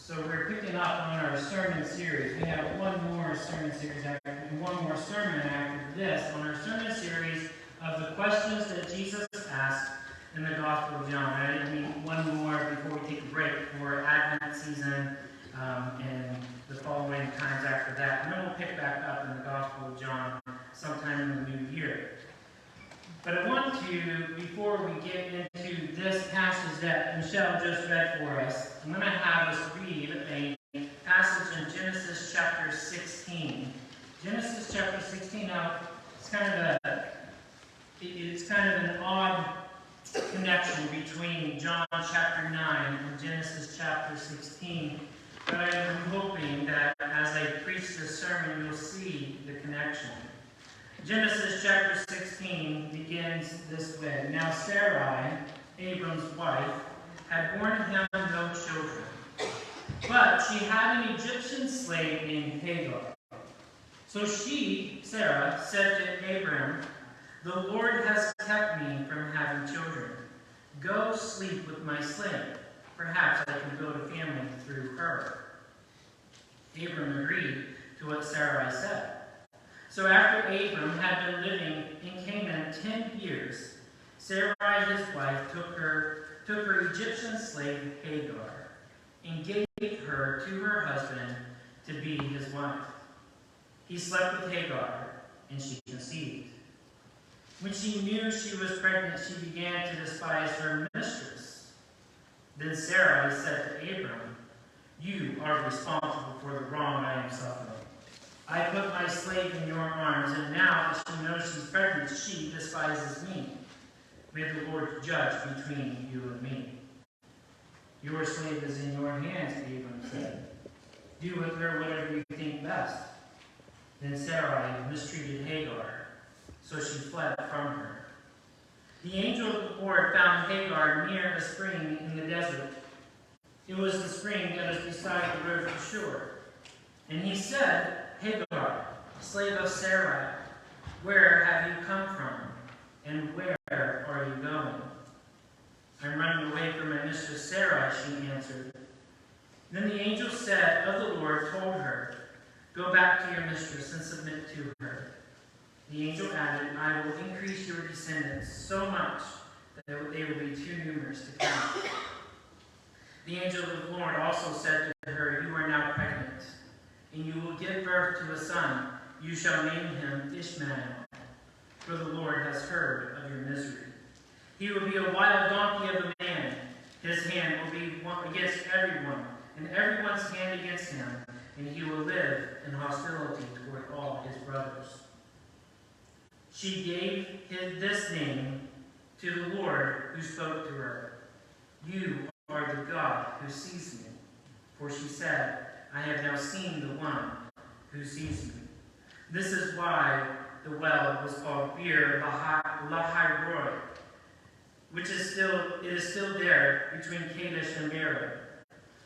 So we're picking up on our sermon series. We have one more sermon after this on our sermon series of the questions that Jesus asked in the Gospel of John. I mean, one more before we take a break for Advent season and the following times after that. And then we'll pick back up in the Gospel of John sometime in the new year. But I want to, before we get into this passage that Michelle just read for us, I'm going to have us read a passage in Genesis chapter 16. Genesis chapter 16. Now, it's kind of an odd connection between John chapter 9 and Genesis chapter 16. But I'm hoping that as I preach this sermon, you'll see the connection. Genesis chapter 16 begins this way. Now Sarai, Abram's wife, had borne him no children, but she had an Egyptian slave named Hagar. So she, Sarah, said to Abram, "The Lord has kept me from having children. Go sleep with my slave. Perhaps I can build a family through her." Abram agreed to what Sarai said. So after Abram had been living in Canaan 10 years, Sarai, his wife, took her Egyptian slave Hagar and gave her to her husband to be his wife. He slept with Hagar, and she conceived. When she knew she was pregnant, she began to despise her mistress. Then Sarai said to Abram, "You are responsible for the wrong I am suffering. I put my slave in your arms, and now that she knows she's pregnant, she despises me. May the Lord judge between you and me." "Your slave is in your hands," Abram said. "Do with her whatever you think best." Then Sarai mistreated Hagar, so she fled from her. The angel of the Lord found Hagar near a spring in the desert. It was the spring that is beside the river Shur. And he said, "Hagar, slave of Sarai, where have you come from, and where are you going?" "I'm running away from my mistress Sarai," she answered. Then the angel said of the Lord told her, "Go back to your mistress and submit to her." The angel added, "I will increase your descendants so much that they will be too numerous to count." The angel of the Lord also said to her, "You are now pregnant, and you will give birth to a son. You shall name him Ishmael, for the Lord has heard of your misery. He will be a wild donkey of a man. His hand will be against everyone, and everyone's hand against him, and he will live in hostility toward all his brothers." She gave this name to the Lord who spoke to her, "You are the God who sees me." For she said, "I have now seen the one who sees me." This is why the well was called Bir Lahai-Roi, which is still there between Kadesh and Beerah.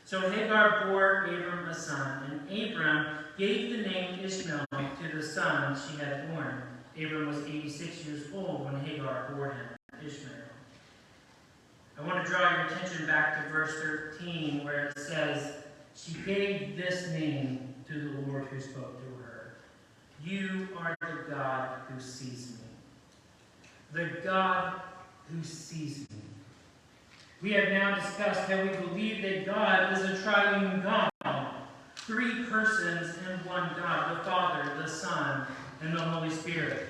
So Hagar bore Abram a son, and Abram gave the name Ishmael to the son she had born. Abram was 86 years old when Hagar bore him Ishmael. I want to draw your attention back to verse 13, where it says, she gave this name to the Lord who spoke to her. "You are the God who sees me." The God who sees me. We have now discussed how we believe that God is a triune God. 3 persons in one God, the Father, the Son, and the Holy Spirit.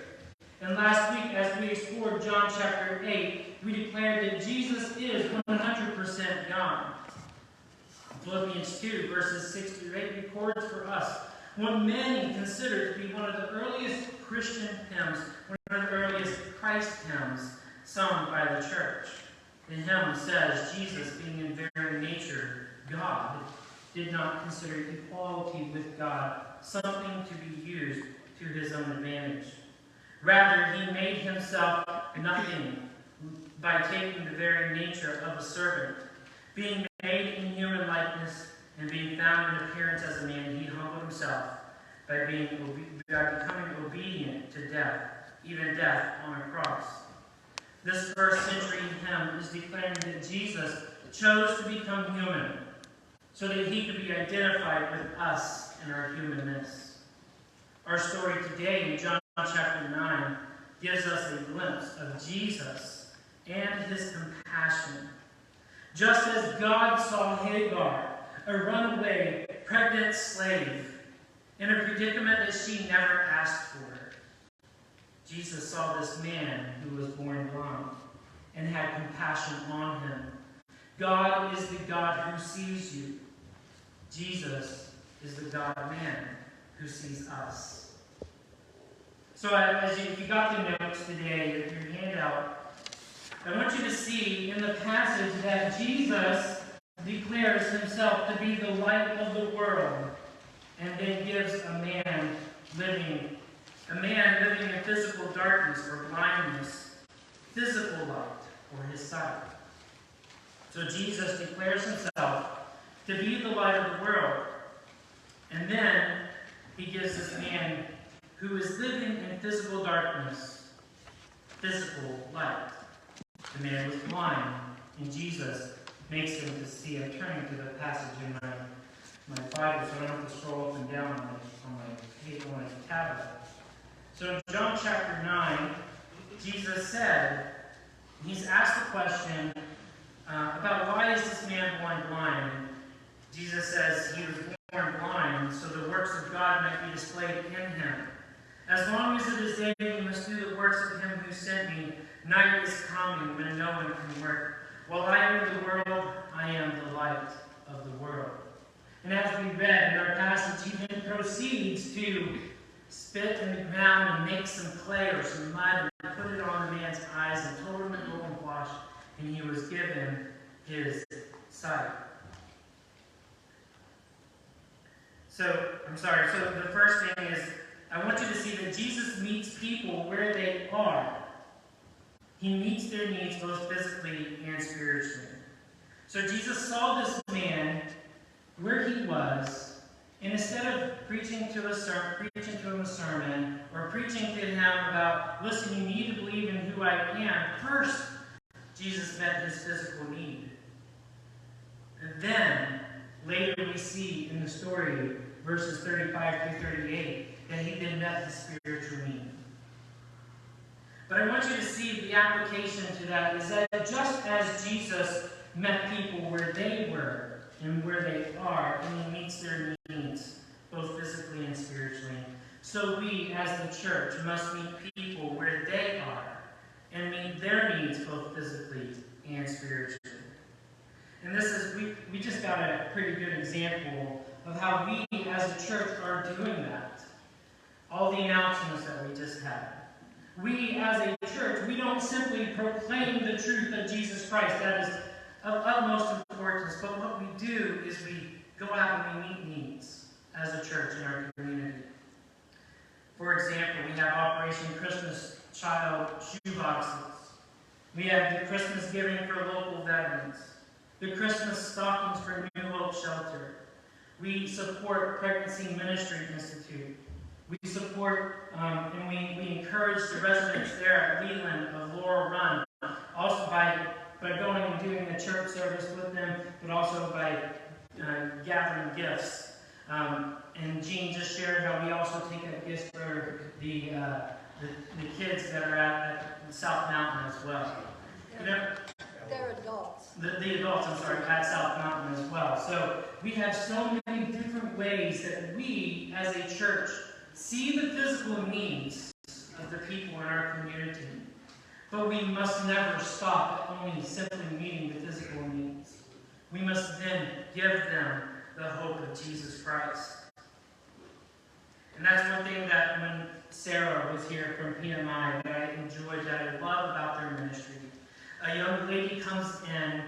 And last week, as we explored John chapter 8, we declared that Jesus is 100% God. Philippians 2, verses 6 through 8 records for us what many consider to be one of the earliest Christian hymns, one of the earliest Christ hymns sung by the church. The hymn says, Jesus, being in very nature God, did not consider equality with God something to be used to his own advantage. Rather, he made himself nothing by taking the very nature of a servant. Being made in human likeness and being found in appearance as a man, he humbled himself by becoming obedient to death, even death on a cross. This first century hymn is declaring that Jesus chose to become human so that he could be identified with us in our humanness. Our story today in John chapter 9 gives us a glimpse of Jesus and his compassion. Just as God saw Hagar, a runaway, pregnant slave, in a predicament that she never asked for, Jesus saw this man who was born blind and had compassion on him. God is the God who sees you. Jesus is the God-man who sees us. So if you got the notes today, your handout, I want you to see in the passage that Jesus declares himself to be the light of the world, and then gives a man living in physical darkness or blindness, physical light, or his sight. So Jesus declares himself to be the light of the world, and then he gives this man who is living in physical darkness, physical light. The man was blind, and Jesus makes him to see. I'm turning to the passage in my Bible, so I don't have to scroll up and down on my tablet. So in John chapter 9, Jesus said, he's asked the question about why is this man born blind? Jesus says he was born blind so the works of God might be displayed in him. As long as it is day, you must do the works of him who sent me. Night is coming when no one can work. While I am in the world, I am the light of the world. And as we read in our passage, he then proceeds to spit in the ground and make some clay or some mud and put it on the man's eyes and told him to go and wash, and he was given his sight. So the first thing is, I want you to see that Jesus meets people where they are. He meets their needs both physically and spiritually. So Jesus saw this man where he was, and instead of preaching to him a sermon, or preaching to him about, listen, you need to believe in who I am, first, Jesus met his physical need. And then, later we see in the story, verses 35 through 38, that he then met his spiritual need. But I want you to see the application to that is that just as Jesus met people where they were and where they are, and he meets their needs, both physically and spiritually, so we as the church must meet people where they are and meet their needs both physically and spiritually. And this is, we just got a pretty good example of how we as a church are doing that. All the announcements that we just had. We as a church, we don't simply proclaim the truth of Jesus Christ. That is of utmost importance. But what we do is we go out and we meet needs as a church in our community. For example, we have Operation Christmas Child Shoeboxes. We have the Christmas Giving for local veterans. The Christmas Stockings for New Hope Shelter. We support Pregnancy Ministry Institute. We support and we encourage the residents there at Leland of Laurel Run, also by going and doing the church service with them, but also by gathering gifts. And Jean just shared how we also take up gifts for the kids that are at South Mountain as well. They're adults. The adults, at South Mountain as well. So we have so many different ways that we, as a church, see the physical needs of the people in our community. But we must never stop at only simply meeting the physical needs. We must then give them the hope of Jesus Christ. And that's one thing that when Sarah was here from PMI that I enjoyed, that I love about their ministry. A young lady comes in,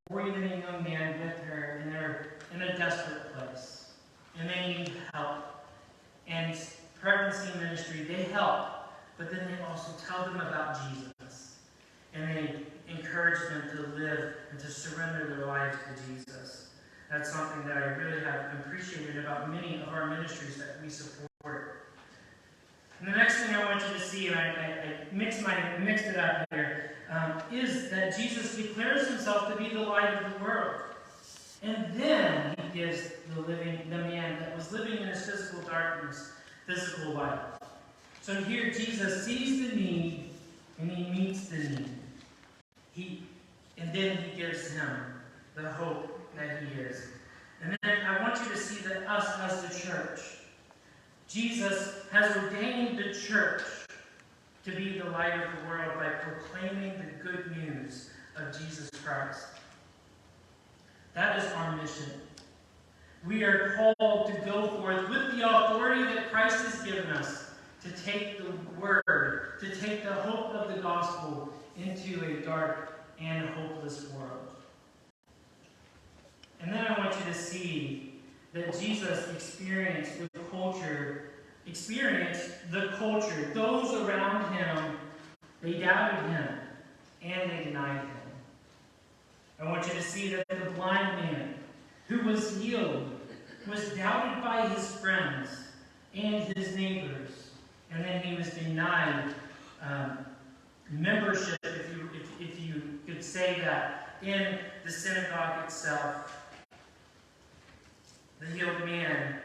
or even a young man with her, and they're in a desperate place. And they need help. And pregnancy ministry, they help, but then they also tell them about Jesus. And they encourage them to live and to surrender their lives to Jesus. That's something that I really have appreciated about many of our ministries that we support. And the next thing I want you to see, and I mixed it up here, is that Jesus declares himself to be the light of the world. And then he gives the man that was living in his physical darkness, physical life. So here Jesus sees the need and he meets the need. And then he gives him the hope that he is. And then I want you to see that us as the church, Jesus has ordained the church to be the light of the world by proclaiming the good news of Jesus Christ. That is our mission. We are called to go forth with the authority that Christ has given us to take the word, to take the hope of the gospel into a dark and hopeless world. And then I want you to see that Jesus experienced the culture. Those around him, they doubted him and they denied him. I want you to see that the blind man who was healed was doubted by his friends and his neighbors. And then he was denied membership, if you could say that, in the synagogue itself. The healed man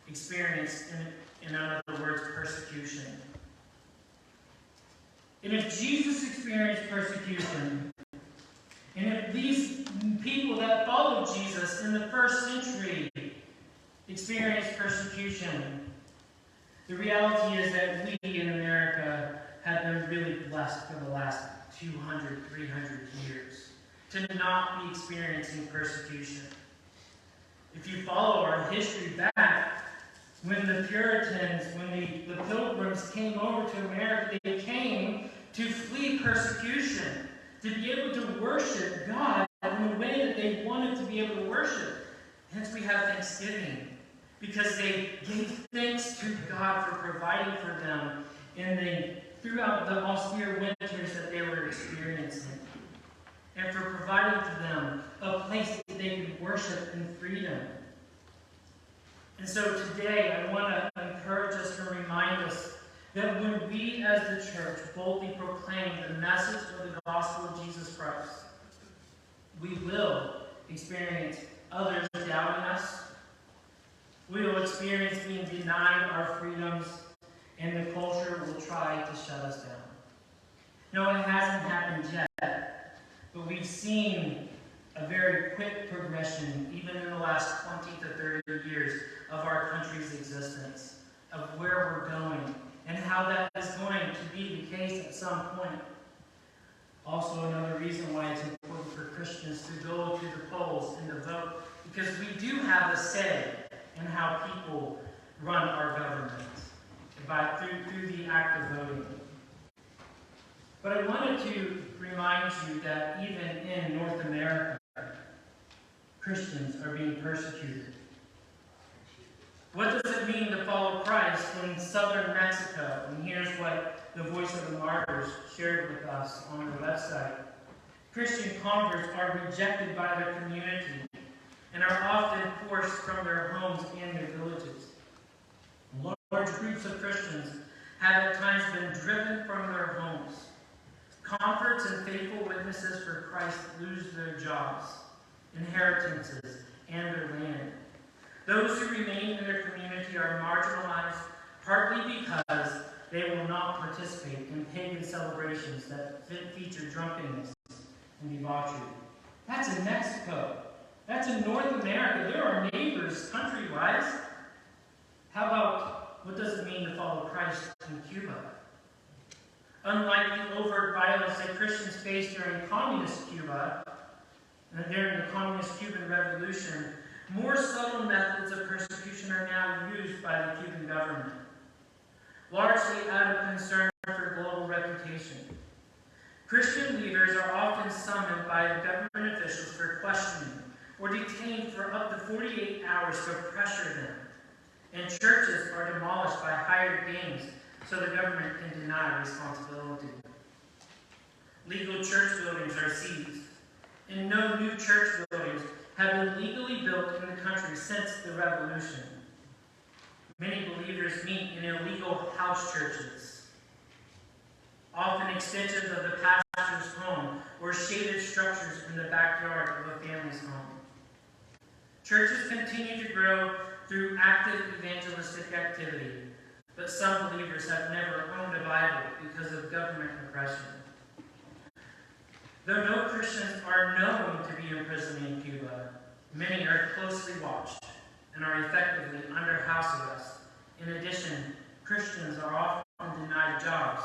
experienced, in other words, persecution. And if Jesus experienced persecution, and if these people that followed Jesus in the first century experienced persecution, the reality is that we in America have been really blessed for the last 200, 300 years to not be experiencing persecution. If you follow our history back, when the Puritans, when the Pilgrims came over to America, they came to flee persecution, to be able to worship God in the way that they wanted to be able to worship. Hence we have Thanksgiving, because they gave thanks to God for providing for them throughout the austere winters that they were experiencing, and for providing to them a place that they could worship in freedom. And so today I want to encourage us and remind us that when we as the church boldly proclaim the message of the gospel of Jesus Christ, we will experience others doubting us. We will experience being denied our freedoms, and the culture will try to shut us down. No, it hasn't happened yet, but we've seen a very quick progression, even in the last 20 to 30 years of our country's existence, of where we're going, and how that is going to be the case at some point. Also, another reason why it's important for Christians to go to the polls and to vote, because we do have a say in how people run our government through the act of voting. But I wanted to remind you that even in North America, Christians are being persecuted. What does it mean to follow Christ in southern Mexico? And here's what the Voice of the Martyrs shared with us on the website. Christian converts are rejected by their community and are often forced from their homes and their villages. Large groups of Christians have at times been driven from their homes. Converts and faithful witnesses for Christ lose their jobs, inheritances, and their land. Those who remain in their community are marginalized, partly because they will not participate in pagan celebrations that feature drunkenness and debauchery. That's in Mexico. That's in North America. There are neighbors country-wise. How about, what does it mean to follow Christ in Cuba? Unlike the overt violence that Christians faced during communist Cuba, and during the communist Cuban Revolution, more subtle methods of persecution are now used by the Cuban government, largely out of concern for global reputation. Christian leaders are often summoned by the government officials for questioning or detained for up to 48 hours to pressure them, and churches are demolished by hired gangs so the government can deny responsibility. Legal church buildings are seized, and no new church buildings have been legally built in the country since the Revolution. Many believers meet in illegal house churches, often extensions of the pastor's home or shaded structures in the backyard of a family's home. Churches continue to grow through active evangelistic activity, but some believers have never owned a Bible because of government repression. Though no Christians are known to be imprisoned in Cuba, many are closely watched and are effectively under house arrest. In addition, Christians are often denied jobs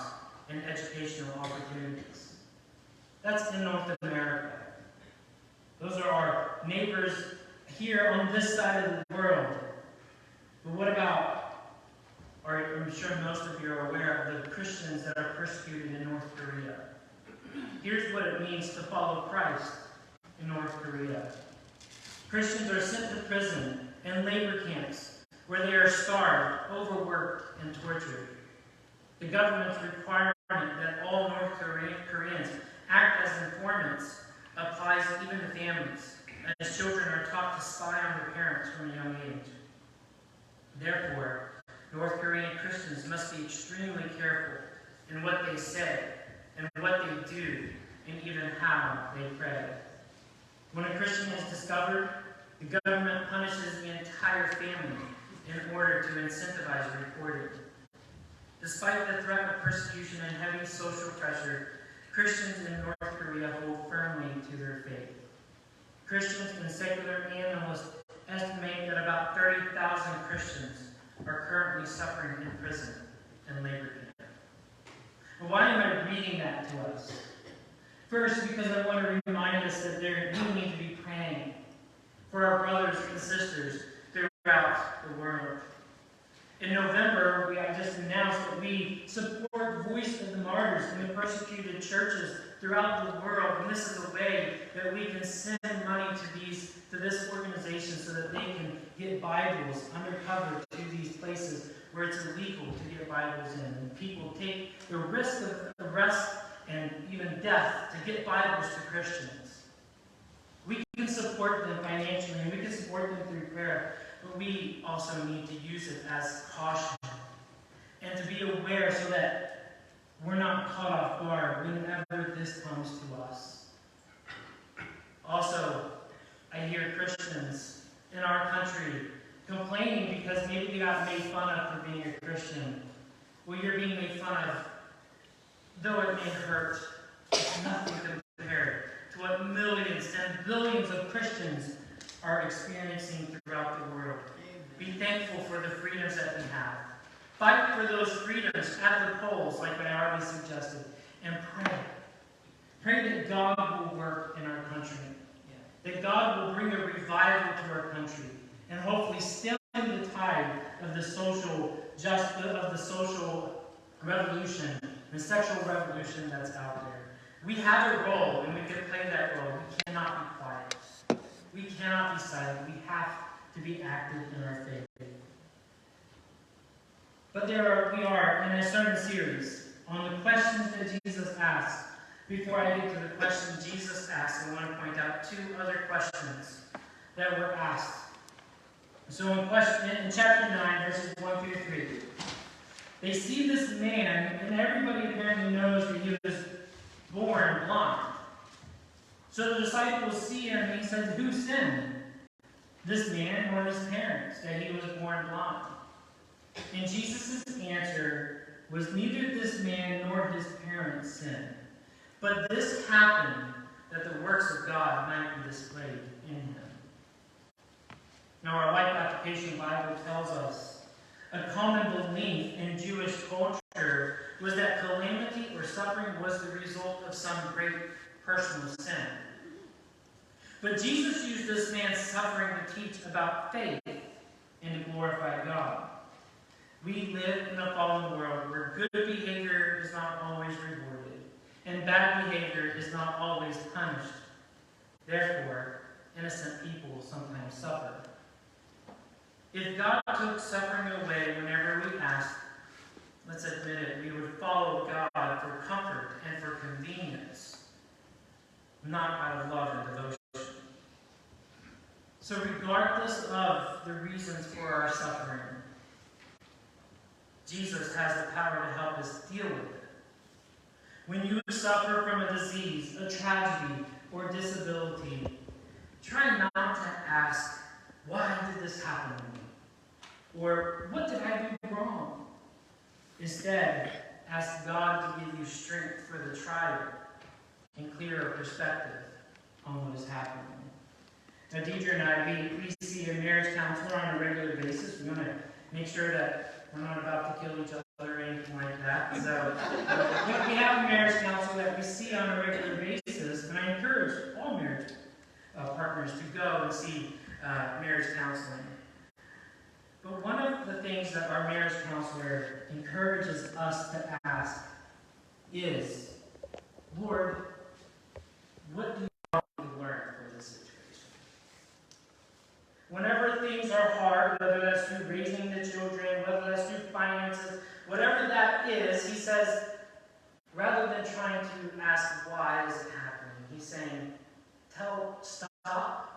and educational opportunities. That's in North America. Those are our neighbors here on this side of the world. But what about, or I'm sure most of you are aware of the Christians that are persecuted in North Korea. Here's what it means to follow Christ in North Korea. Christians are sent to prison and labor camps where they are starved, overworked, and tortured. The government's requirement that all North Koreans act as informants applies even to families, as children are taught to spy on their parents from a young age. Therefore, North Korean Christians must be extremely careful in what they say and what they do, and even how they pray. When a Christian is discovered, the government punishes the entire family in order to incentivize reporting. Despite the threat of persecution and heavy social pressure, Christians in North Korea hold firmly to their faith. Christians and secular analysts estimate that about 30,000 Christians are currently suffering in prison and labor camp. But why am I reading that to us? First, because I want to remind us that we need to be praying for our brothers and sisters throughout the world. In November, I just announced that we support Voice of the Martyrs in the persecuted churches throughout the world. And this is a way that we can send money to this organization so that they can get Bibles undercover to these places where it's illegal to get Bibles in. And people take the risk of arrest and even death to get Bibles to Christians. We can support them financially, and we can support them through prayer, but we also need to use it as caution and to be aware so that we're not caught off guard whenever this comes to us. Also, I hear Christians in our country complaining because maybe they got made fun of for being a Christian. Well, you're being made fun of, though it may hurt, it's nothing compared to what millions and billions of Christians are experiencing throughout the world. Be thankful for the freedoms that we have. Fight for those freedoms at the polls, like I already suggested, and pray. Pray that God will work in our country, that God will bring a revival to our country, and hopefully stem the tide of the social revolution, the sexual revolution that's out there. We have a role, and we can play that role. We cannot be quiet. We cannot be silent. We have to be active in our faith. But we are in a sermon series on the questions that Jesus asked. Before I get to the question Jesus asked, I want to point out two other questions that were asked. So in chapter 9, verses 1 through 3, they see this man, and everybody apparently knows that he was born blind. So the disciples see him, and he says, who sinned? This man or his parents, that he was born blind? And Jesus' answer was, neither this man nor his parents sinned, but this happened that the works of God might be displayed in him. Now, our Life Application Bible tells us a common belief in Jewish culture was that calamity or suffering was the result of some great personal sin. But Jesus used this man's suffering to teach about faith and to glorify God. We live in a fallen world where good behavior is not always rewarded, and bad behavior is not always punished. Therefore, innocent people sometimes suffer. If God took suffering away whenever we asked, let's admit it, we would follow God for comfort and for convenience, not out of love and devotion. So regardless of the reasons for our suffering, Jesus has the power to help us deal with it. When you suffer from a disease, a tragedy, or disability, try not to ask why did this happen to me? Or what did I do wrong? Instead, ask God to give you strength for the trial and clearer perspective on what is happening. Now, Deidre and I, we see a marriage counselor on a regular basis. We want to make sure that we're not about to kill each other or anything like that. So we have a marriage counselor that we see on a regular basis, and I encourage all marriage partners to go and see marriage counseling. But one of the things that our marriage counselor encourages us to ask is, Lord, what do you want me to learn from this situation? Whenever things are hard, whether that's through raising the children, whether that's through finances, whatever that is, he says, rather than trying to ask why is it happening, he's saying, stop,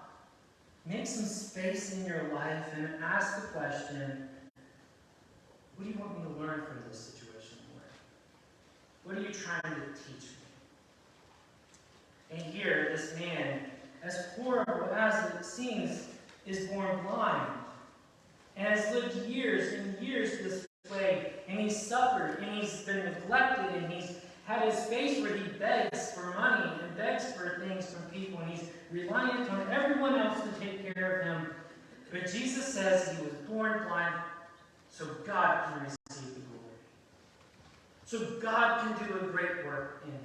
make some space in your life and ask the question, what do you want me to learn from this situation, Lord? What are you trying to teach me? And here, this man, as horrible as it seems, is born blind, and has lived years and years this way, and he's suffered, and he's been neglected, and he's had his space where he begs for money and begs for things from people, and he's reliant on everyone else to take care of him. But Jesus says he was born blind so God can receive the glory. So God can do a great work in him.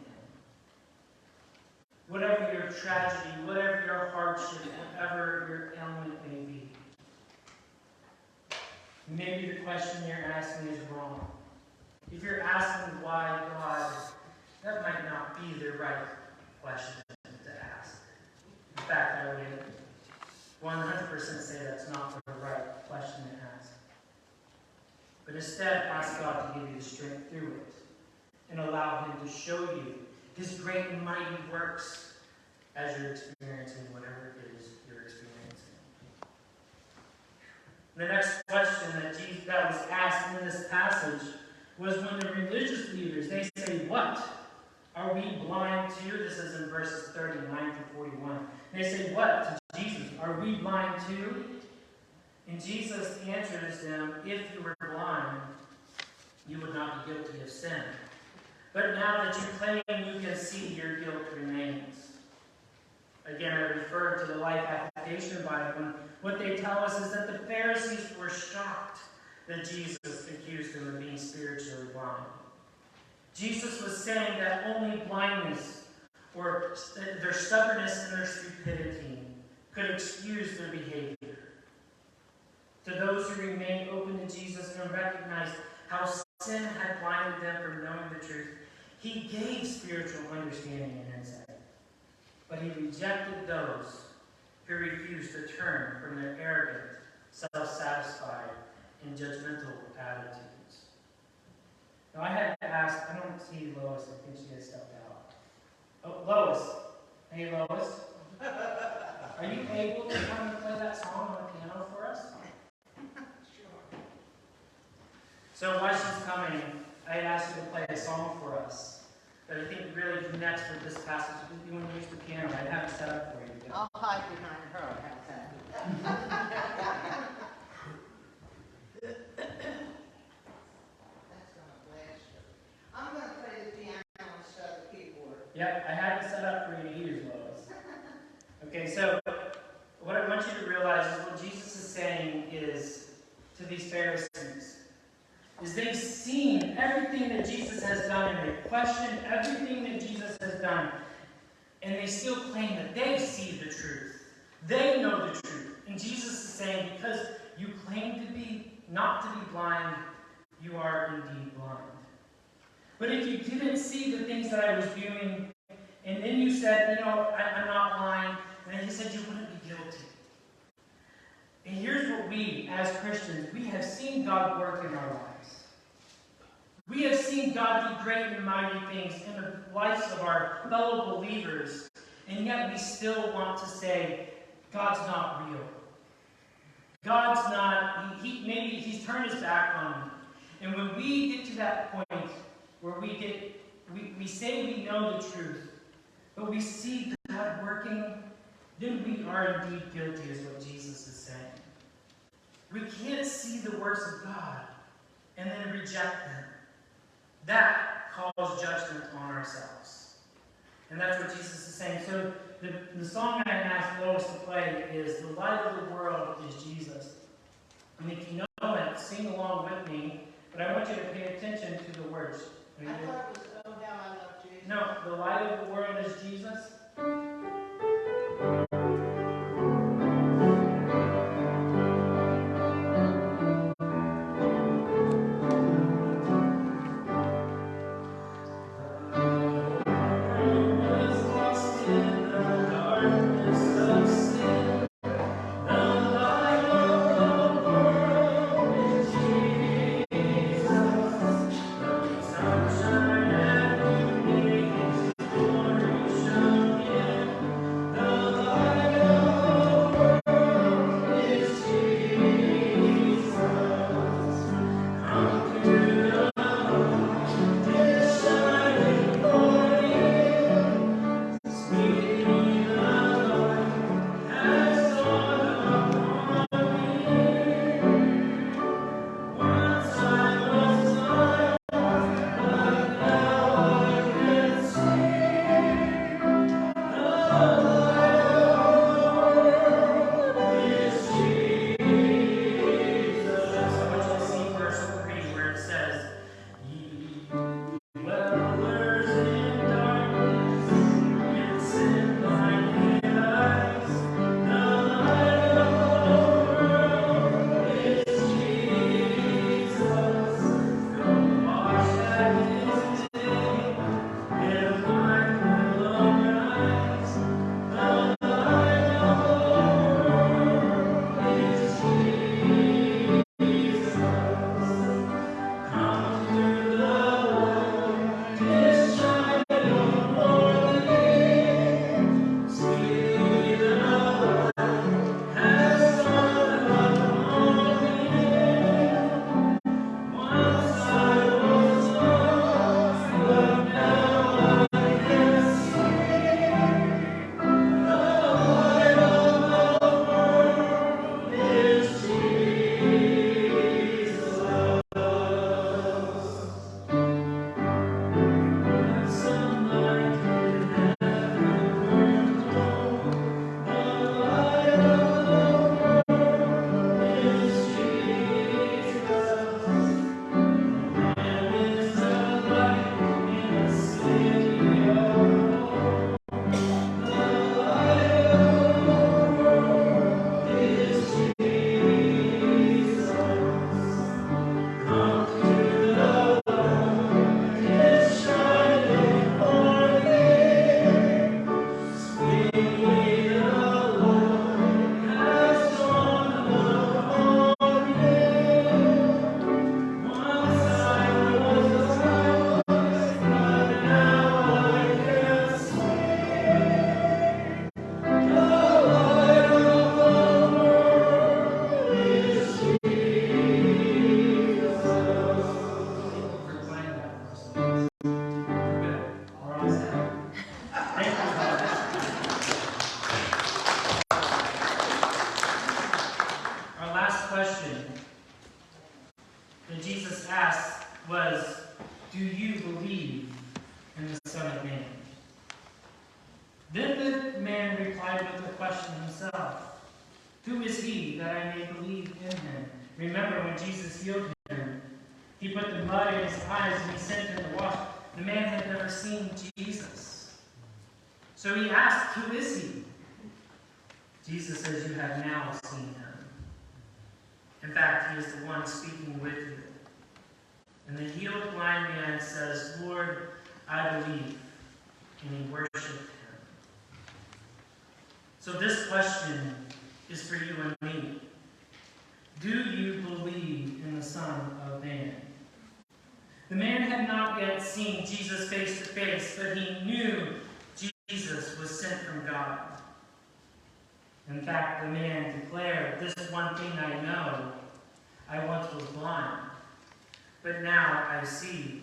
Whatever your tragedy, whatever your hardship, whatever your ailment may be. Maybe the question you're asking is wrong. If you're asking why God, that might not be the right question to ask. In fact, I would 100% say that's not the right question to ask. But instead, ask God to give you the strength through it and allow him to show you his great and mighty works as you're experiencing whatever it is you're experiencing. The next question that was asked in this passage was when the religious leaders, they say, what? Are we blind too? This is in verses 39 to 41. They say, what to Jesus? Are we blind too? And Jesus answers them, if you were blind, you would not be guilty of sin. But now that you claim you can see, your guilt remains. Again, I refer to the Life Application Bible, and what they tell us is that the Pharisees were shocked that Jesus accused them of being spiritually blind. Jesus was saying that only blindness, or their stubbornness and their stupidity, could excuse their behavior. To those who remained open to Jesus and recognized how sin had blinded them from knowing the truth, he gave spiritual understanding and insight. But he rejected those who refused to turn from their arrogant, self-satisfied, and judgmental attitudes. Now I had to ask, I don't see Lois, I think she has stepped out. Oh, Lois. Hey, Lois. Are you able to come and play that song on the piano for us? Sure. So while she's coming, I had asked her to play a song for us that I think really connects with this passage. If you want to use the piano, I have it set up for you. I'll hide behind her. How's that? That's going to blast her. I'm going to play the piano instead of the keyboard. Yep, I had it set up for you to use, Lois. Okay, so what I want you to realize is what Jesus is saying is to these Pharisees is they've seen everything that Jesus has done and they've questioned everything that Jesus has done, and they still claim that they see the truth. They know the truth. And Jesus is saying, because you claim to be not to be blind, you are indeed blind. But if you didn't see the things that I was doing, and then you said, I'm not blind, and then he said you wouldn't be guilty. And here's what we, as Christians, we have seen God work in our lives. We have seen God do great and mighty things in the lives of our fellow believers, and yet we still want to say, God's not real. God's not, maybe he's turned his back on me. And when we get to that point where we say we know the truth, but we see God working, then we are indeed guilty, is what Jesus is saying. the works of God and then reject them, that calls judgment on ourselves. And that's what Jesus is saying. So the song I asked Lois to play is "The Light of the World is Jesus." And if you know it, sing along with me. But I want you to pay attention to the words. I thought it was, oh, how I love Jesus. No, the light of the world is Jesus. Was, do you believe in the Son of Man? Then the man replied with the question himself, who is he that I may believe in him? Remember when Jesus healed him, he put the mud in his eyes and he sent him to wash. The man had never seen Jesus. So he asked, who is he? Jesus says, you have now seen him. In fact, he is the one speaking with you. And the healed blind man says, Lord, I believe. And he worshiped him. So this question is for you and me. Do you believe in the Son of Man? The man had not yet seen Jesus face to face, but he knew Jesus was sent from God. In fact, the man declared, this one thing I know, I once was blind, but now I see.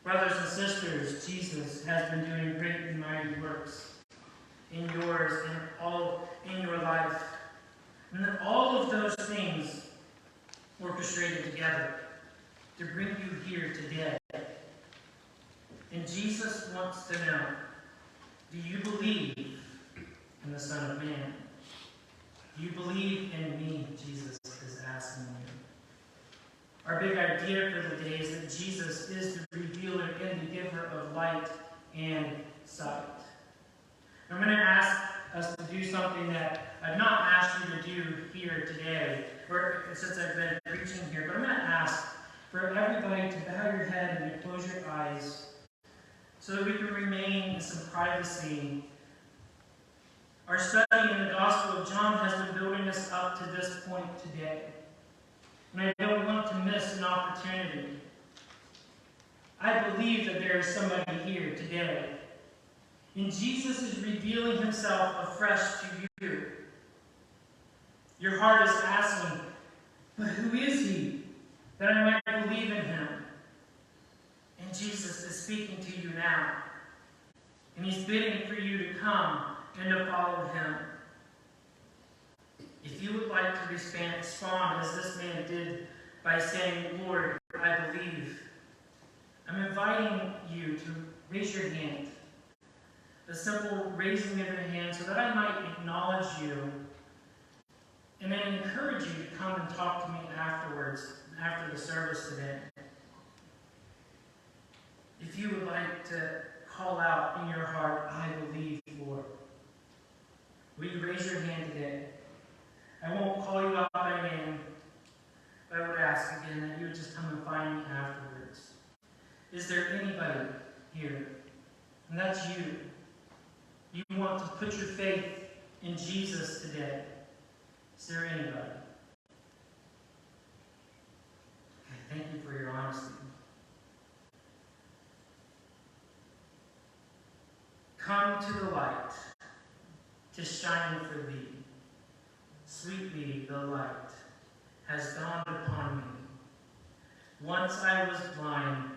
Brothers and sisters, Jesus has been doing great and mighty works in yours and all in your life. And all of those things orchestrated together to bring you here today. And Jesus wants to know, do you believe in the Son of Man? Do you believe in me? Jesus is asking you. Our big idea for the day is that Jesus is the revealer and the giver of light and sight. I'm going to ask us to do something that I've not asked you to do here today, or since I've been preaching here, but I'm going to ask for everybody to bow your head and to close your eyes so that we can remain in some privacy. Our study in the Gospel of John has been building us up to this point today. And I don't want to miss an opportunity. I believe that there is somebody here today. And Jesus is revealing himself afresh to you. Your heart is asking, but who is he that I might believe in him? And Jesus is speaking to you now. And he's bidding for you to come and to follow him. If you would like to respond as this man did by saying, Lord, I believe, I'm inviting you to raise your hand. A simple raising of your hand so that I might acknowledge you and then encourage you to come and talk to me afterwards, after the service today. If you would like to call out in your heart, I believe, Lord, will you raise your hand today? I won't call you out by name, but I would ask again that you would just come and find me afterwards. Is there anybody here? And that's you. You want to put your faith in Jesus today. Is there anybody? Okay, thank you for your honesty. Come to the light, to shine for thee. Sweetly the light has dawned upon me. Once I was blind,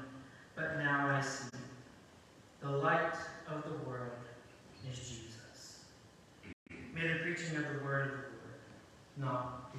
but now I see. The light of the world is Jesus. May the preaching of the word of the Lord not